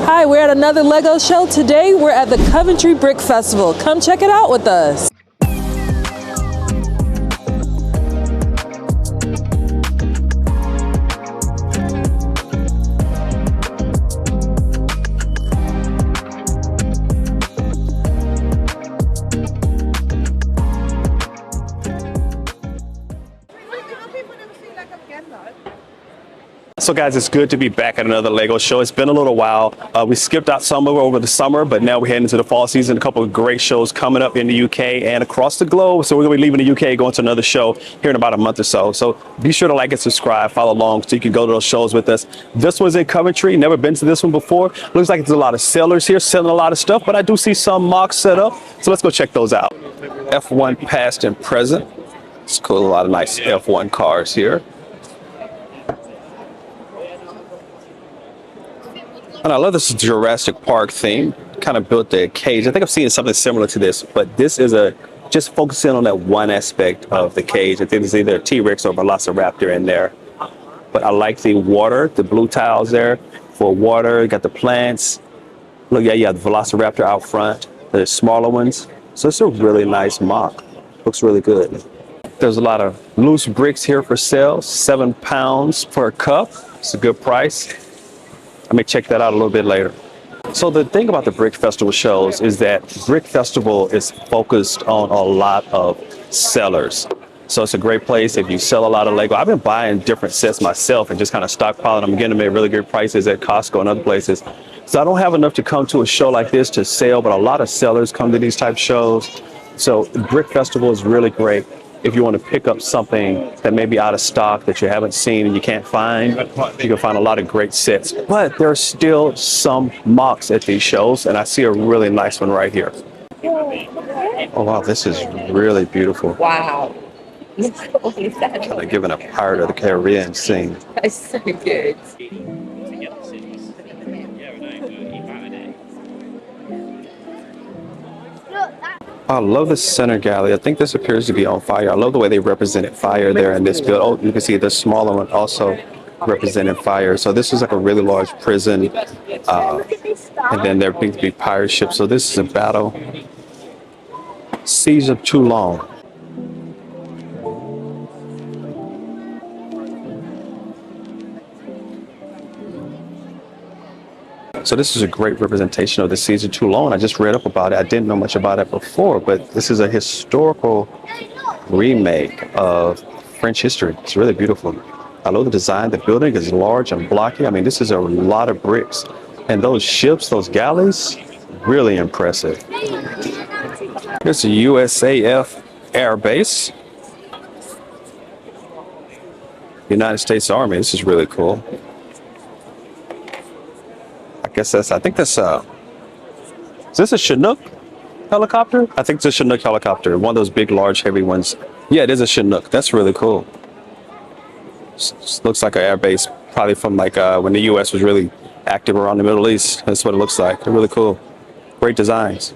Hi, we're at another Lego show. Today we're at the Coventry Brick Festival. Come check it out with us. So guys, it's good to be back at another Lego show. It's been a little while. We skipped out some over the summer, but now we're heading into the fall season. A couple of great shows coming up in the UK and across the globe. So we're gonna be leaving the UK, going to another show here in about a month or so. So be sure to like and subscribe, follow along so you can go to those shows with us. This one's in Coventry. Never been to this one before. Looks like there's a lot of sellers here selling a lot of stuff, but I do see some mocks set up. So let's go check those out. F1 past and present. It's cool, a lot of nice F1 cars here. And I love this Jurassic Park theme. Kind of built the cage. I think I've seen something similar to this, but this is just focusing on that one aspect of the cage. I think there's either a T-Rex or a Velociraptor in there. But I like the water, the blue tiles there for water. You got the plants. Look, yeah, the Velociraptor out front. The smaller ones. So it's a really nice mock. Looks really good. There's a lot of loose bricks here for sale. £7 per cup. It's a good price. I may check that out a little bit later. So the thing about the Brick Festival shows is that Brick Festival is focused on a lot of sellers. So it's a great place if you sell a lot of Lego. I've been buying different sets myself and just kind of stockpiling them, getting them at really good prices at Costco and other places. So I don't have enough to come to a show like this to sell, but a lot of sellers come to these type shows. So Brick Festival is really great if you want to pick up something that may be out of stock that you haven't seen and you can't find. You can find a lot of great sets, but there are still some mocks at these shows, and I see a really nice one right here. Oh wow, this is really beautiful. Wow. Kind of giving a Pirate of the Caribbean scene. That's so good. I love the center gallery. I think this appears to be on fire. I love the way they represented fire there in this build. Oh, you can see the smaller one also representing fire. So this is like a really large prison. And then there are big pirate ships. So this is a battle. Siege of Toulon. So this is a great representation of the Siege of Toulon. I just read up about it. I didn't know much about it before, but this is a historical remake of French history. It's really beautiful. I love the design. The building is large and blocky. I mean, this is a lot of bricks. And those ships, those galleys, really impressive. Here's a USAF Air Base. United States Army. This is really cool. I think that's is this a Chinook helicopter? I think it's a Chinook helicopter, one of those big, large, heavy ones. Yeah, it is a Chinook. That's really cool. Looks like an air base, probably from like when the U.S. was really active around the Middle East. That's what it looks like. They're really cool. Great designs.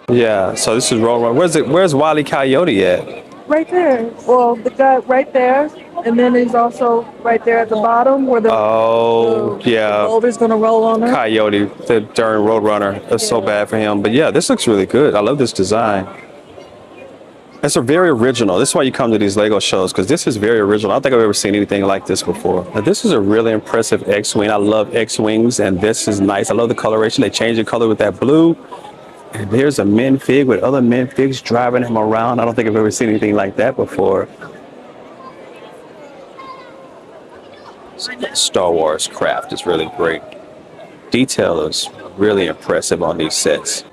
Yeah, so this is Roll Run. Where's Wile E. Coyote at? Right there. Well, the guy right there, and then he's also right there at the bottom where the boulder's gonna roll on her. Coyote, the darn road runner. That's so bad for him. But yeah, this looks really good. I love this design. It's a very original. This is why you come to these Lego shows, because this is very original. I don't think I've ever seen anything like this before. Now, this is a really impressive X-Wing. I love X-Wings, and this is nice. I love the coloration. They changed the color with that blue. And here's a minifig with other minifigs driving him around. I don't think I've ever seen anything like that before. Star Wars craft is really great. Detail is really impressive on these sets.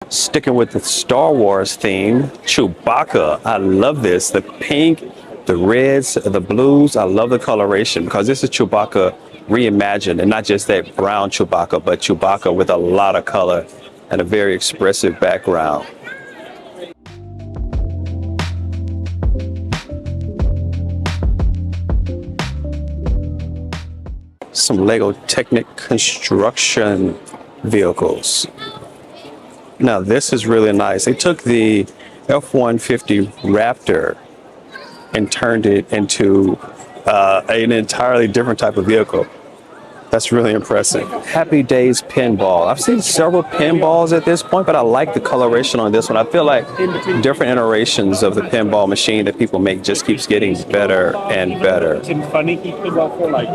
Sticking with the Star Wars theme, Chewbacca. I love this. The pink, the reds, the blues. I love the coloration because this is Chewbacca reimagined, and not just that brown Chewbacca, but Chewbacca with a lot of color and a very expressive background. Some Lego Technic construction vehicles. Now this is really nice. They took the F-150 Raptor and turned it into an entirely different type of vehicle. That's really impressive. Happy Days Pinball. I've seen several pinballs at this point, but I like the coloration on this one. I feel like different iterations of the pinball machine that people make just keeps getting better and better.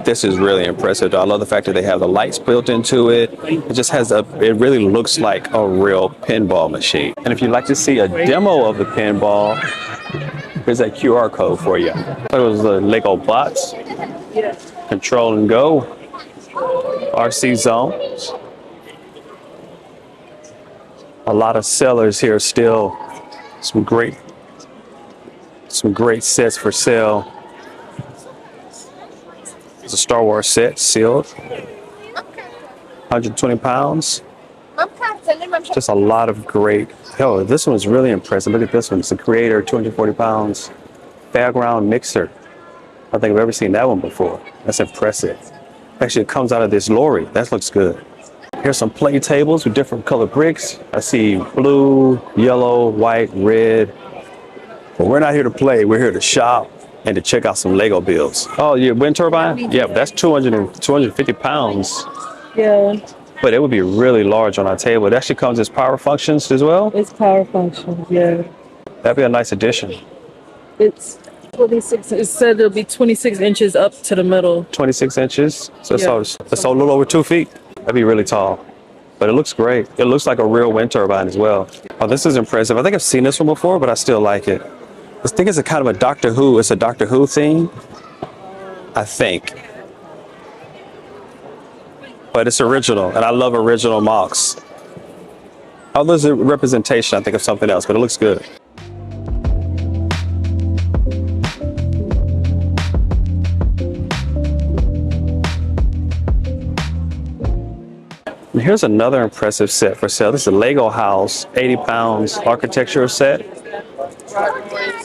This is really impressive. I love the fact that they have the lights built into it. It just has it really looks like a real pinball machine. And if you'd like to see a demo of the pinball, here's that QR code for you. It was the Lego Bots, Control and Go, RC Zones. A lot of sellers here still. Some great sets for sale. It's a Star Wars set, sealed. 120 pounds. Just a lot of great. Oh, this one's really impressive. Look at this one. It's a Creator, 240 pounds. Fairground mixer. I don't think I've ever seen that one before. That's impressive. Actually, it comes out of this lorry. That looks good. Here's some play tables with different colored bricks. I see blue, yellow, white, red. But we're not here to play. We're here to shop and to check out some Lego builds. Oh, your wind turbine? Yeah, that's 250 pounds. Yeah. But it would be really large on our table. It actually comes as power functions as well? It's power functions, yeah. That'd be a nice addition. It's 26. It said it'll be 26 inches up to the middle. 26 inches. So Yeah. it's a little over 2 feet. That'd be really tall. But it looks great. It looks like a real wind turbine as well. Oh, this is impressive. I think I've seen this one before, but I still like it. I think it's a kind of a Doctor Who. It's a Doctor Who theme, I think. But it's original, and I love original mocks. Oh, there's a representation, I think, of something else, but it looks good. And here's another impressive set for sale. This is a Lego house, 80 pounds architecture set.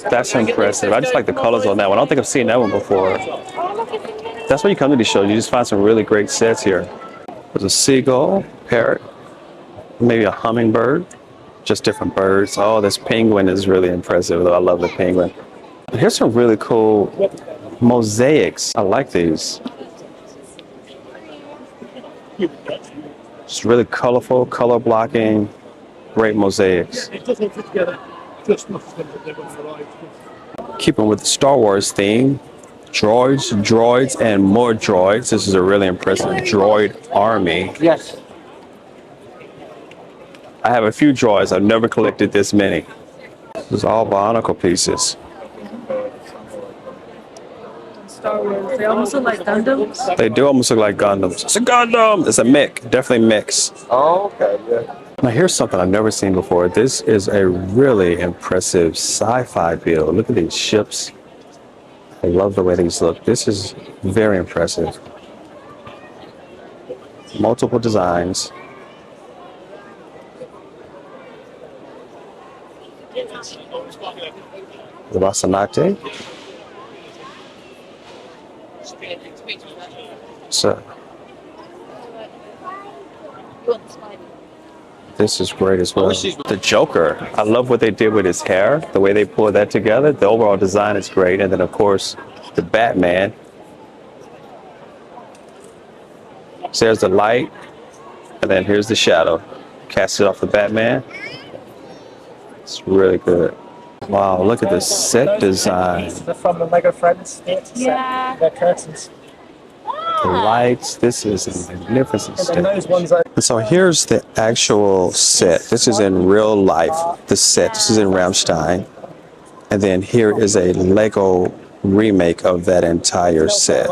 That's impressive. I just like the colors on that one. I don't think I've seen that one before. That's when you come to these shows. You just find some really great sets here. There's a seagull, parrot, maybe a hummingbird, just different birds. Oh, this penguin is really impressive, though. I love the penguin. But here's some really cool mosaics. I like these. It's really colorful, color blocking, great mosaics. Keeping with the Star Wars theme, droids, and more droids. This is a really impressive droid army. Yes. I have a few droids. I've never collected this many. This is all Bionicle pieces. Star Wars. They almost look like Gundams. They do almost look like Gundams. It's a Gundam! It's a mech. Definitely mechs. Oh, okay, yeah. Now here's something I've never seen before. This is a really impressive sci-fi build. Look at these ships. I love the way these look. This is very impressive. Multiple designs. The Basanate. So, this is great as well. The Joker. I love what they did with his hair, the way they pulled that together. The overall design is great. And then, of course, the Batman. So there's the light, and then here's the shadow. Cast it off the Batman. It's really good. Wow, look at the set design. They're from the Lego Friends. Yeah. They're curtains. The lights. This is a magnificent And then those ones are... And so here's the actual set. This is in real life, the set. This is in Ramstein. And then here is a Lego remake of that entire set.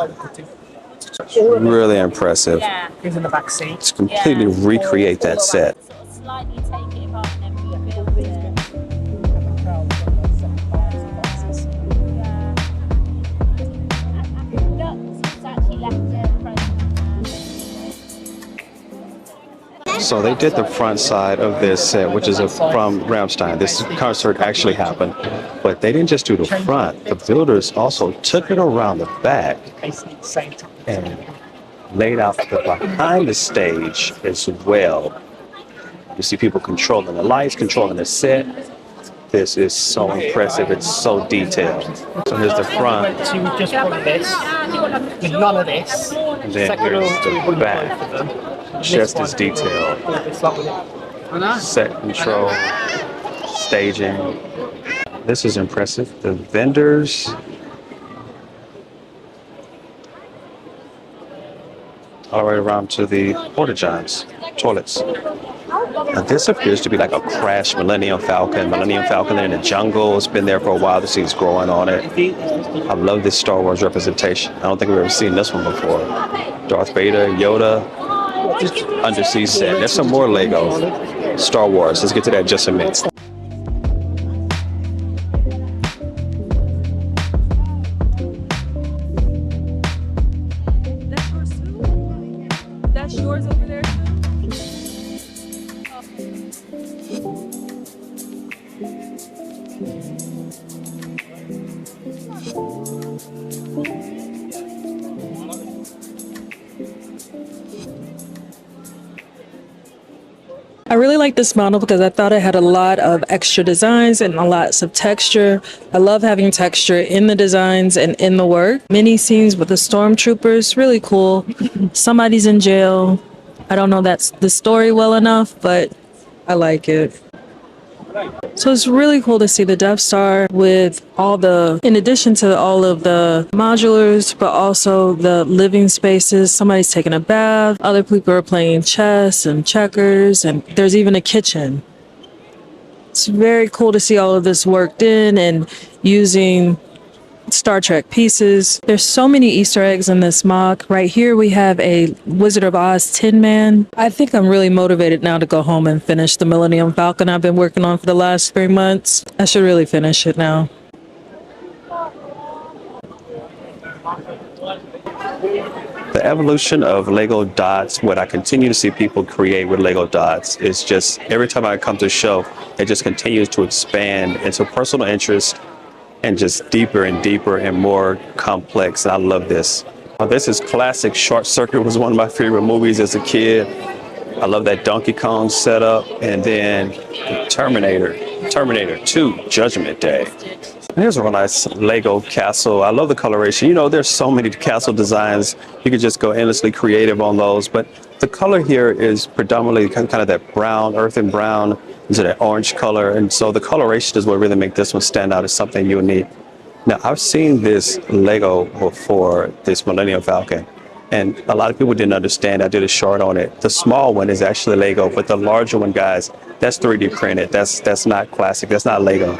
Really impressive. Who's in the back seat? To completely recreate that set. Slightly take it apart and then rebuild it. So they did the front side of this set, which is from Ramstein. This concert actually happened, but they didn't just do the front. The builders also took it around the back and laid out behind the stage as well. You see people controlling the lights, controlling the set. This is so impressive. It's so detailed. So here's the front. So we've just got this, with none of this. And then here's the back. Just as detailed. Set control, staging. This is impressive. The vendors. All the way around to the porta-johns, toilets. Now this appears to be like a crashed Millennium Falcon. Millennium Falcon in the jungle. It's been there for a while. The seat's growing on it. I love this Star Wars representation. I don't think we've ever seen this one before. Darth Vader, Yoda, undersea set. There's some more Lego Star Wars. Let's get to that in just a minute. That's yours over there too? I really like this model because I thought it had a lot of extra designs and lots of texture. I love having texture in the designs and in the work. Mini scenes with the stormtroopers, really cool. Somebody's in jail. I don't know that's the story well enough, but I like it. So it's really cool to see the Death Star with all the, in addition to all of the modulars, but also the living spaces. Somebody's taking a bath. Other people are playing chess and checkers, and there's even a kitchen. It's very cool to see all of this worked in and using Star Trek pieces. There's so many Easter eggs in this mock. Right here we have a Wizard of Oz Tin Man. I think I'm really motivated now to go home and finish the Millennium Falcon I've been working on for the last 3 months. I should really finish it now. The evolution of Lego dots, what I continue to see people create with Lego dots, is just every time I come to a show, it just continues to expand into personal interest and just deeper and deeper and more complex. And I love this. This is classic. Short Circuit was one of my favorite movies as a kid. I love that Donkey Kong setup. And then Terminator 2, Judgment Day. Here's a real nice Lego castle. I love the coloration. You know, there's so many castle designs. You could just go endlessly creative on those. But the color here is predominantly kind of that brown, earthen brown, into that orange color. And so the coloration is what really makes this one stand out as something unique. Now, I've seen this Lego before, this Millennium Falcon, and a lot of people didn't understand. I did a short on it. The small one is actually Lego, but the larger one, guys, that's 3D printed. That's not classic. That's not Lego.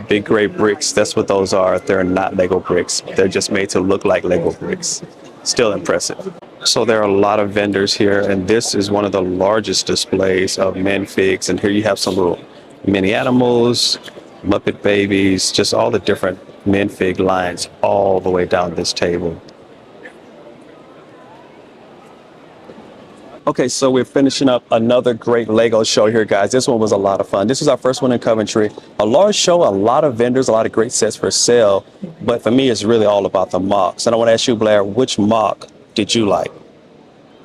Big gray bricks, that's what those are. They're not Lego bricks. They're just made to look like Lego bricks. Still impressive. So there are a lot of vendors here, and this is one of the largest displays of minifigs. And here you have some little mini animals, Muppet babies, just all the different minifig lines all the way down this table. Okay, so we're finishing up another great Lego show here, guys. This one was a lot of fun. This is our first one in Coventry. A large show, a lot of vendors, a lot of great sets for sale. But for me, it's really all about the mocks. And I want to ask you, Blair, which mock did you like?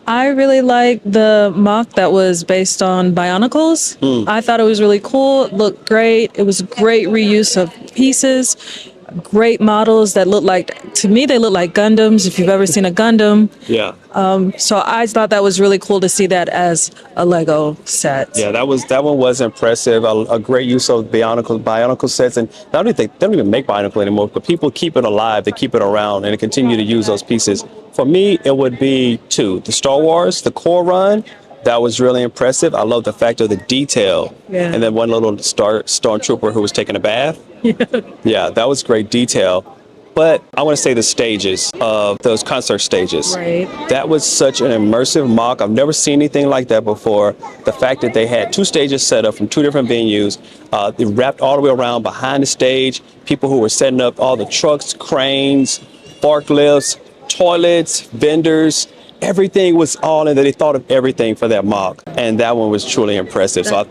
I really liked the mock that was based on Bionicles. I thought it was really cool. It looked great. It was a great reuse of pieces. Great models that look like, to me, they look like Gundams, if you've ever seen a Gundam. Yeah. So I thought that was really cool to see that as a Lego set. Yeah, that one was impressive. A great use of Bionicle sets, and not only they don't even make Bionicle anymore, but people keep it alive, they keep it around, and they continue to use those pieces. For me, it would be two: the Star Wars, the core run. That was really impressive. I love the fact of the detail. Yeah. And then one little stormtrooper who was taking a bath. Yeah, that was great detail. But I want to say the stages of those concert stages. Right. That was such an immersive mock. I've never seen anything like that before. The fact that they had two stages set up from two different venues. They wrapped all the way around behind the stage. People who were setting up all the trucks, cranes, forklifts, toilets, vendors. Everything was all in there. They thought of everything for that mock. And that one was truly impressive. So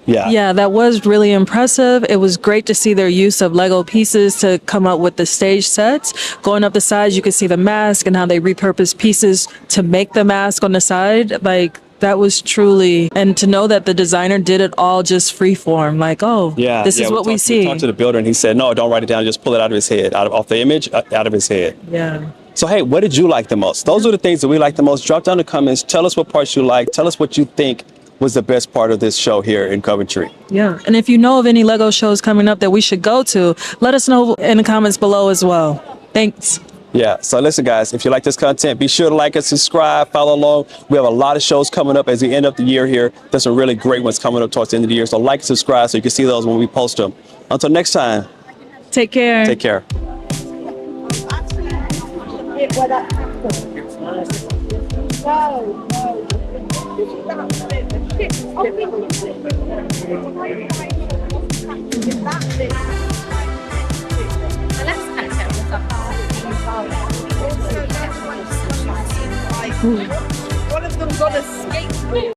Yeah, that was really impressive. It was great to see their use of Lego pieces to come up with the stage sets. Going up the sides, you could see the mask and how they repurposed pieces to make the mask on the side. Like, that was truly, and to know that the designer did it all just free form, like, oh, this is what we see. We talked to the builder and he said, no, don't write it down. Just pull it out of his head, off the image, out of his head. Yeah. So, hey, what did you like the most? Those are the things that we like the most. Drop down in the comments. Tell us what parts you like. Tell us what you think was the best part of this show here in Coventry. Yeah. And if you know of any Lego shows coming up that we should go to, let us know in the comments below as well. Thanks. Yeah. So listen, guys, if you like this content, be sure to like and subscribe, follow along. We have a lot of shows coming up as we end up the year here. There's some really great ones coming up towards the end of the year. So like and subscribe so you can see those when we post them. Until next time. Take care. Take care. One of them got a skate.